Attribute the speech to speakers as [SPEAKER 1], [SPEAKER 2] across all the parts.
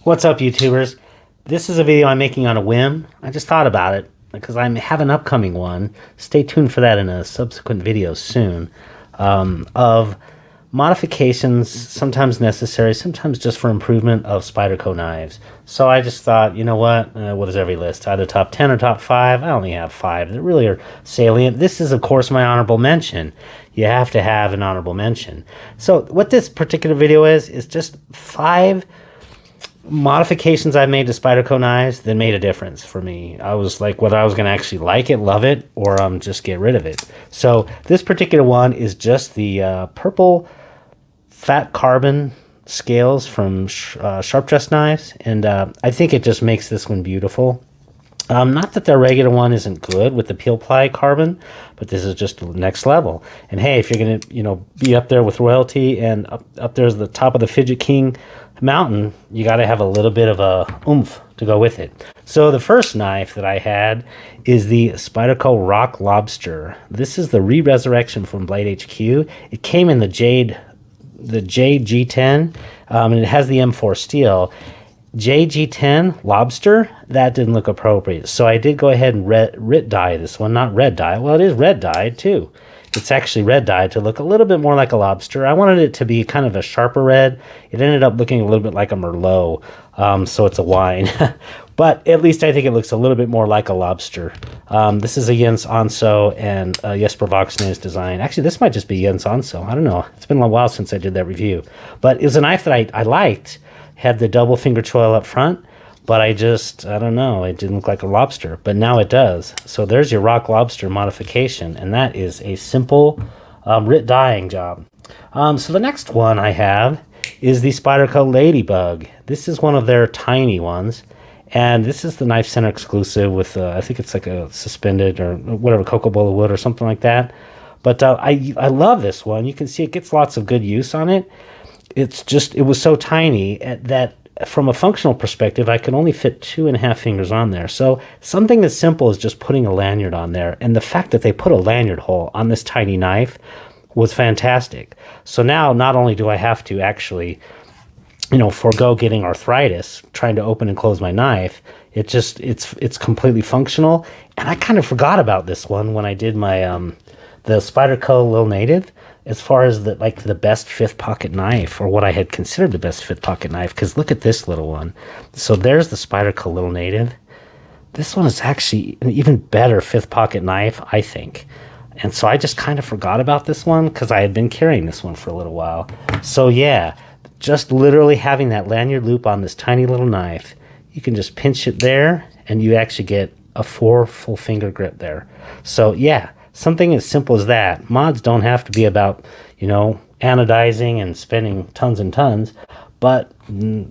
[SPEAKER 1] What's up, YouTubers? This is a video I'm making on a whim. I just thought about it because I have an upcoming one. Stay tuned for that in a subsequent video soon, of modifications, sometimes necessary, sometimes just for improvement of Spyderco knives. So I just thought, you know what is every list? Either top 10 or top 5. I only have 5 that really are salient. This is, of course, my honorable mention. You have to have an honorable mention. So what this particular video is just 5 modifications I made to Spyderco knives that made a difference for me. I was like whether I was going to actually like it, love it, or just get rid of it. So this particular one is just the purple fat carbon scales from Sharp Dress Knives, and I think it just makes this one beautiful. Not that the regular one isn't good with the peel ply carbon, but this is just the next level. And hey, if you're gonna be up there with royalty and up there's the top of the Fidget King mountain, you got to have a little bit of a oomph to go with it. So the first knife that I had is the Spyderco Rock Lobster. This is the re-resurrection from Blade HQ. It came in the Jade G10, and it has the M4 steel. G10 Lobster, that didn't look appropriate. So I did go ahead and red dye this one. Not red dye. Well, it is red dyed too. It's actually red dyed to look a little bit more like a lobster. I wanted it to be kind of a sharper red. It ended up looking a little bit like a Merlot, so it's a wine. But at least I think it looks a little bit more like a lobster. This is a Jens Onso and Jesper Voxnay's design. Actually, this might just be Jens Onso. I don't know. It's been a while since I did that review. But it was a knife that I liked. Had the double finger choil up front, but I don't know, it didn't look like a lobster, but now it does. So there's your Rock Lobster modification, and that is a simple writ dyeing job. So the next one I have is the Spyderco Ladybug. This is one of their tiny ones, and this is the Knife Center exclusive with, I think it's like a suspended or whatever, cocoa bowl of wood or something like that. But I love this one. You can see it gets lots of good use on it. It was so tiny that from a functional perspective, I could only fit 2.5 fingers on there. So something as simple as just putting a lanyard on there, and the fact that they put a lanyard hole on this tiny knife was fantastic. So now not only do I have to actually, forego getting arthritis trying to open and close my knife, it's completely functional. And I kind of forgot about this one when I did my the Spyderco Lil Native, as far as the best fifth pocket knife, or what I had considered the best fifth pocket knife, because look at this little one. So there's the Spyderco Lil Native. This one is actually an even better fifth pocket knife, I think. And so I just kind of forgot about this one because I had been carrying this one for a little while. So yeah, just literally having that lanyard loop on this tiny little knife, you can just pinch it there and you actually get a 4 full finger grip there. So yeah, something as simple as that. Mods don't have to be about, anodizing and spending tons and tons, but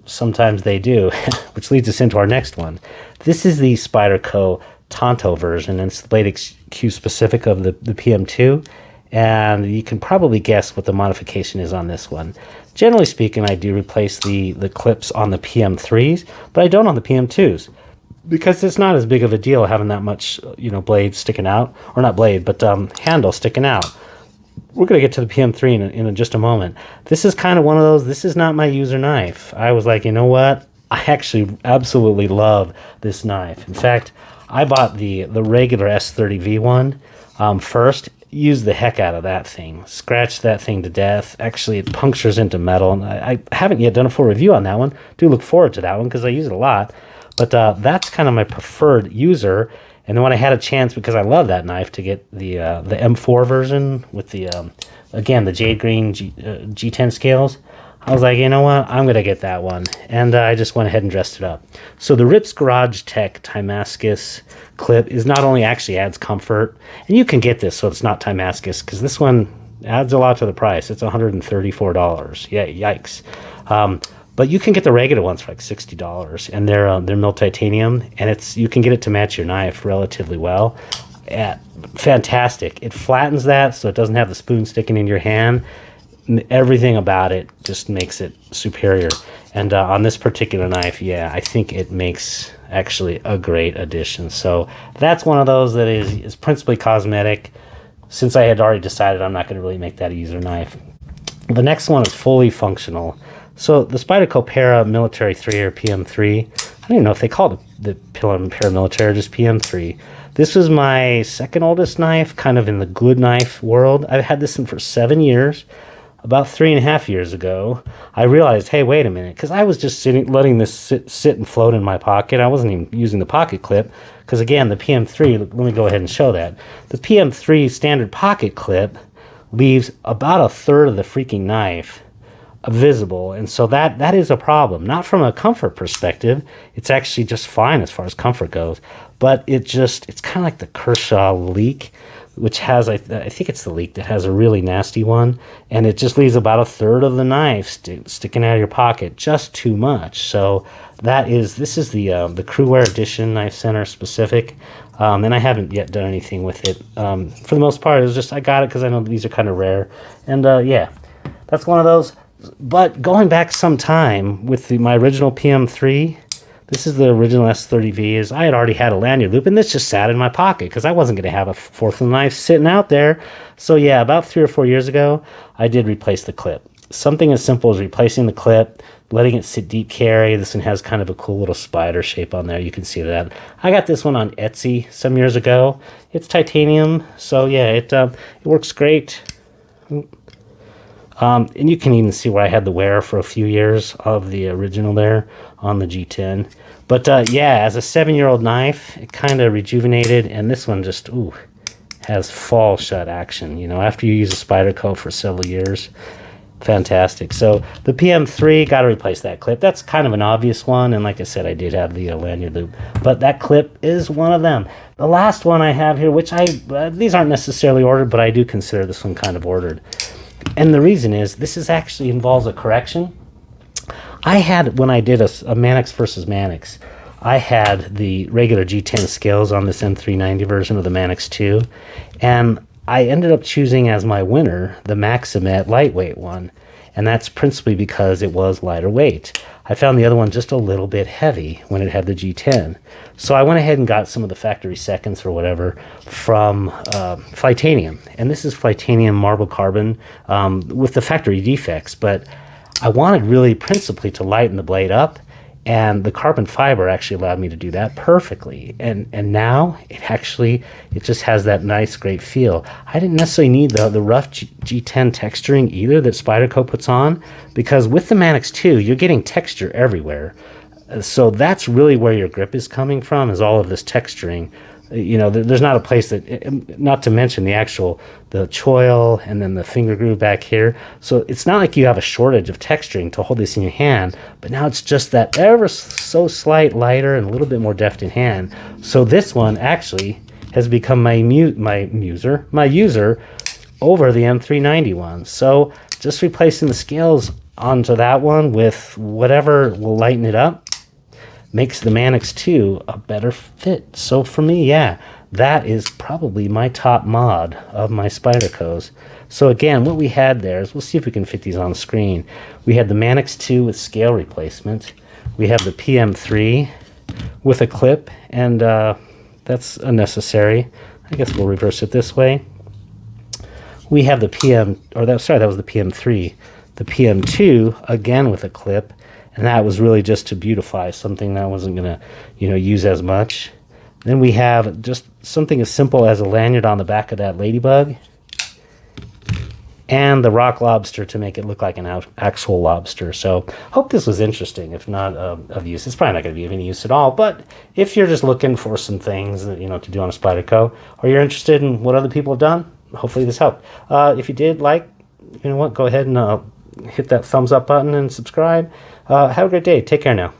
[SPEAKER 1] sometimes they do, which leads us into our next one. This is the Spyderco Tonto version, and it's the Blade HQ specific of the PM2, and you can probably guess what the modification is on this one. Generally speaking, I do replace the clips on the PM3s, but I don't on the PM2s. Because it's not as big of a deal having that much, blade sticking out. Or not blade, but handle sticking out. We're going to get to the PM3 in just a moment. This is kind of one of those, this is not my user knife. I was like, you know what? I actually absolutely love this knife. In fact, I bought the regular S30V one first. Used the heck out of that thing. Scratched that thing to death. Actually, it punctures into metal. And I haven't yet done a full review on that one. Do look forward to that one because I use it a lot. But that's kind of my preferred user. And then when I had a chance, because I love that knife, to get the M4 version with the, again, the jade green G10 scales, I was like, you know what? I'm going to get that one. And I just went ahead and dressed it up. So the Rips Garage Tech timascus clip is not only actually adds comfort, and you can get this so it's not timascus, because this one adds a lot to the price. It's $134. Yeah, yikes. But you can get the regular ones for like $60, and they're mill titanium, and you can get it to match your knife relatively well. Fantastic. It flattens that so it doesn't have the spoon sticking in your hand. Everything about it just makes it superior. And on this particular knife, yeah, I think it makes actually a great addition. So that's one of those that is principally cosmetic. Since I had already decided I'm not going to really make that a user knife, The next one is fully functional. So the Spyderco Para Military 3 or PM3, I don't even know if they call it the Paramilitary or just PM3. This was my second oldest knife, kind of in the good knife world. I've had this one for 7 years. About 3.5 years ago, I realized, hey, wait a minute, because I was just letting this sit and float in my pocket. I wasn't even using the pocket clip, because again, the PM3, let me go ahead and show that. The PM3 standard pocket clip leaves about a third of the freaking knife visible, and so that is a problem. Not from a comfort perspective, it's actually just fine as far as comfort goes, but it's kind of like the Kershaw leak, which has, I think it's the leak that has a really nasty one, and it just leaves about a third of the knife sticking out of your pocket, just too much. So this is the Crewwear Edition Knife Center specific, and I haven't yet done anything with it. For the most part, it was just, I got it because I know these are kind of rare, and yeah, that's one of those. But going back some time with my original PM3, this is the original S30V, I had already had a lanyard loop, and this just sat in my pocket because I wasn't going to have a fourth of the knife sitting out there. So yeah, about 3 or 4 years ago, I did replace the clip. Something as simple as replacing the clip, letting it sit deep carry. This one has kind of a cool little spider shape on there. You can see that. I got this one on Etsy some years ago. It's titanium, so yeah, it works great. And you can even see where I had the wear for a few years of the original there on the G10. But yeah, as a 7-year-old knife, it kind of rejuvenated, and this one just, has fall shut action. You know, after you use a Spyderco for several years, fantastic. So the PM3, got to replace that clip. That's kind of an obvious one, and like I said, I did have the lanyard loop, but that clip is one of them. The last one I have here, which these aren't necessarily ordered, but I do consider this one kind of ordered. And the reason is, this actually involves a correction. I had, when I did a Manix versus Manix, I had the regular G10 Scales on this M390 version of the Manix 2, and I ended up choosing as my winner the Maximet lightweight one, and that's principally because it was lighter weight. I found the other one just a little bit heavy when it had the G10. So I went ahead and got some of the factory seconds or whatever from Flytanium. And this is Flytanium marble carbon with the factory defects. But I wanted really principally to lighten the blade up. And the carbon fiber actually allowed me to do that perfectly. And now it just has that nice, great feel. I didn't necessarily need the rough G10 texturing either that Spyderco puts on, because with the Manix 2, you're getting texture everywhere. So that's really where your grip is coming from, is all of this texturing. You know, there's not a place that, not to mention the choil and then the finger groove back here. So it's not like you have a shortage of texturing to hold this in your hand, but now it's just that ever so slight lighter and a little bit more deft in hand. So this one actually has become my user over the M390 one. So just replacing the scales onto that one with whatever will lighten it up makes the Manix 2 a better fit. So for me, yeah, that is probably my top mod of my Spydercos. So again, what we had there is, we'll see if we can fit these on the screen. We had the Manix 2 with scale replacement. We have the PM3 with a clip, and that's unnecessary. I guess we'll reverse it this way. We have the that was the PM3. The PM2, again with a clip, and that was really just to beautify something that I wasn't going to, use as much. Then we have just something as simple as a lanyard on the back of that Ladybug, and the Rock Lobster to make it look like an actual lobster. So hope this was interesting, if not of use. It's probably not going to be of any use at all, but if you're just looking for some things that, to do on a Spyderco, or you're interested in what other people have done, hopefully this helped. If you did go ahead and hit that thumbs up button and subscribe. Have a great day. Take care now.